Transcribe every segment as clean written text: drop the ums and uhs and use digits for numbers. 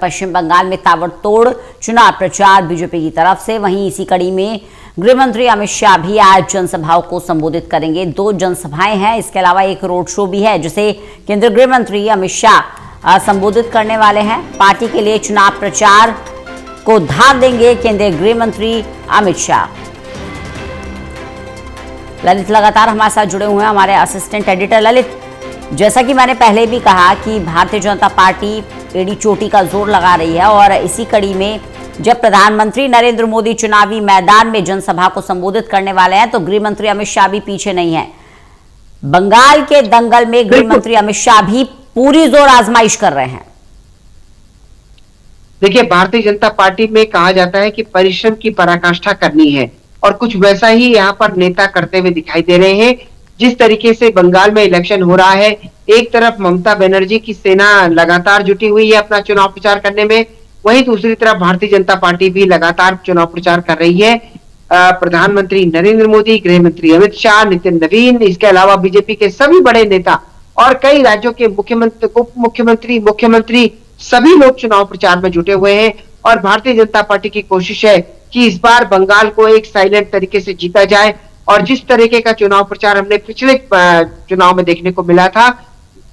पश्चिम बंगाल में ताबड़तोड़ चुनाव प्रचार बीजेपी की तरफ से। वहीं इसी कड़ी में गृह मंत्री अमित शाह भी आज जनसभाओं को संबोधित करेंगे। 2 जनसभाएं हैं, इसके अलावा एक रोड शो भी है जिसे केंद्रीय गृह मंत्री अमित शाह संबोधित करने वाले हैं। पार्टी के लिए चुनाव प्रचार को धार देंगे केंद्रीय गृह मंत्री अमित शाह। ललित लगातार हमारे साथ जुड़े हुए हैं, हमारे असिस्टेंट एडिटर ललित। जैसा कि मैंने पहले भी कहा कि भारतीय जनता पार्टी एड़ी चोटी का जोर लगा रही है और इसी कड़ी में जब प्रधानमंत्री नरेंद्र मोदी चुनावी मैदान में जनसभा को संबोधित करने वाले हैं तो गृह मंत्री अमित शाह भी पीछे नहीं है। बंगाल के दंगल में गृह मंत्री अमित शाह भी पूरी जोर आजमाइश कर रहे हैं। देखिए, भारतीय जनता पार्टी में कहा जाता है कि परिश्रम की पराकाष्ठा करनी है और कुछ वैसा ही यहाँ पर नेता करते हुए दिखाई दे रहे हैं। जिस तरीके से बंगाल में इलेक्शन हो रहा है, एक तरफ ममता बनर्जी की सेना लगातार जुटी हुई है अपना चुनाव प्रचार करने में, वहीं दूसरी तरफ भारतीय जनता पार्टी भी लगातार चुनाव प्रचार कर रही है। प्रधानमंत्री नरेंद्र मोदी, गृह मंत्री अमित शाह, नितिन नवीन, इसके अलावा बीजेपी के सभी बड़े नेता और कई राज्यों के मुख्यमंत्री, उप मुख्यमंत्री सभी लोग चुनाव प्रचार में जुटे हुए हैं। और भारतीय जनता पार्टी की कोशिश है कि इस बार बंगाल को एक साइलेंट तरीके से जीता जाए और जिस तरीके का चुनाव प्रचार हमने पिछले चुनाव में देखने को मिला था,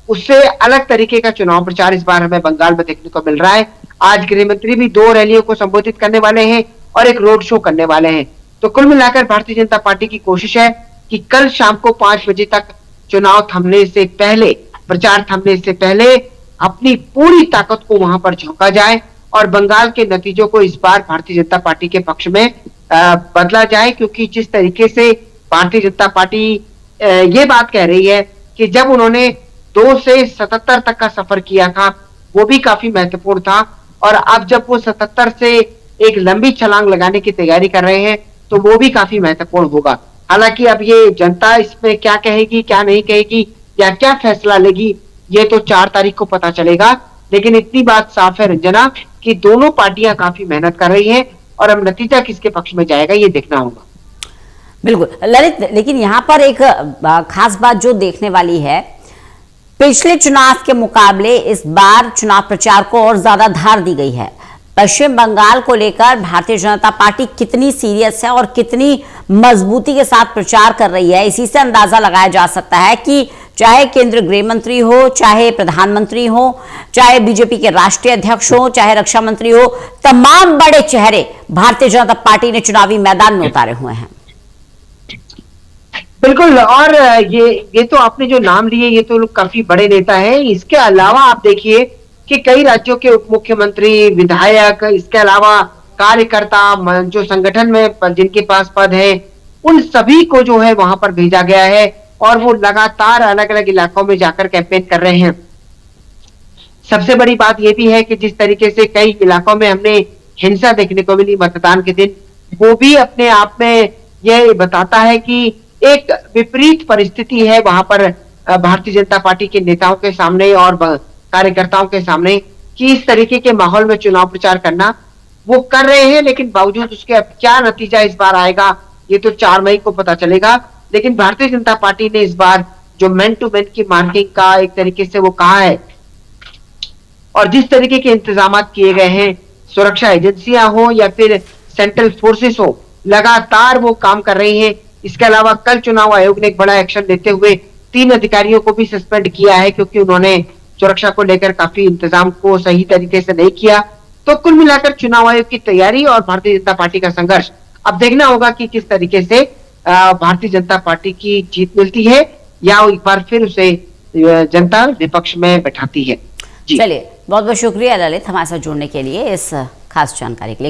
उससे अलग तरीके का चुनाव प्रचार इस बार हमें बंगाल में देखने को मिल रहा है। आज गृह मंत्री भी 2 रैलियों को संबोधित करने वाले हैं और एक रोड शो करने वाले हैं। तो कुल मिलाकर भारतीय जनता पार्टी की कोशिश है कि कल शाम को 5 बजे तक चुनाव थमने से पहले, प्रचार थमने से पहले अपनी पूरी ताकत को वहां पर झोंका जाए और बंगाल के नतीजों को इस बार भारतीय जनता पार्टी के पक्ष में बदला जाए। क्योंकि जिस तरीके से भारतीय जनता पार्टी ये बात कह रही है कि जब उन्होंने 2 से 77 तक का सफर किया था वो भी काफी महत्वपूर्ण था और अब जब वो 77 से एक लंबी छलांग लगाने की तैयारी कर रहे हैं तो वो भी काफी महत्वपूर्ण होगा। हालांकि अब ये जनता इसमें क्या कहेगी, क्या नहीं कहेगी या क्या फैसला लेगी, ये तो 4 तारीख को पता चलेगा। लेकिन इतनी बात साफ है रंजना कि दोनों पार्टियां काफी मेहनत कर रही हैं और अब नतीजा किसके पक्ष में जाएगा ये देखना होगा। बिल्कुल ललित, लेकिन यहाँ पर एक खास बात जो देखने वाली है, पिछले चुनाव के मुकाबले इस बार चुनाव प्रचार को और ज्यादा धार दी गई है। पश्चिम बंगाल को लेकर भारतीय जनता पार्टी कितनी सीरियस है और कितनी मजबूती के साथ प्रचार कर रही है, इसी से अंदाजा लगाया जा सकता है कि चाहे केंद्रीय गृह मंत्री हो, चाहे प्रधानमंत्री हो, चाहे बीजेपी के राष्ट्रीय अध्यक्ष हो, चाहे रक्षा मंत्री हो, तमाम बड़े चेहरे भारतीय जनता पार्टी ने चुनावी मैदान में उतारे हुए हैं। बिल्कुल, और ये तो आपने जो नाम लिए ये तो काफी बड़े नेता हैं। इसके अलावा आप देखिए कि कई राज्यों के उप मुख्यमंत्री, विधायक, इसके अलावा कार्यकर्ता जो संगठन में जिनके पास पद है, उन सभी को जो है वहां पर भेजा गया है और वो लगातार अलग अलग इलाकों में जाकर कैंपेन कर रहे हैं। सबसे बड़ी बात यह भी है कि जिस तरीके से कई इलाकों में हमने हिंसा देखने को मिली मतदान के दिन, वो भी अपने आप में यह बताता है कि एक विपरीत परिस्थिति है वहां पर भारतीय जनता पार्टी के नेताओं के सामने और कार्यकर्ताओं के सामने कि इस तरीके के माहौल में चुनाव प्रचार करना वो कर रहे हैं। लेकिन बावजूद उसके अब क्या नतीजा इस बार आएगा ये तो 4 मई को पता चलेगा। लेकिन भारतीय जनता पार्टी ने इस बार जो मैन टू मैन की मार्किंग का एक तरीके से वो कहा है और जिस तरीके के इंतजाम किए गए हैं, सुरक्षा एजेंसियां हो या फिर सेंट्रल फोर्सेस हो, लगातार वो काम कर रही हैं। इसके अलावा कल चुनाव आयोग ने एक बड़ा एक्शन लेते हुए 3 अधिकारियों को भी सस्पेंड किया है क्योंकि उन्होंने सुरक्षा को लेकर काफी इंतजाम को सही तरीके से नहीं किया। तो कुल मिलाकर चुनाव आयोग की तैयारी और भारतीय जनता पार्टी का संघर्ष, अब देखना होगा कि किस तरीके से भारतीय जनता पार्टी की जीत मिलती है या एक बार फिर उसे जनता विपक्ष में बैठाती है। चलिए, बहुत बहुत शुक्रिया ललित हमारे साथ जुड़ने के लिए, इस खास जानकारी के लिए।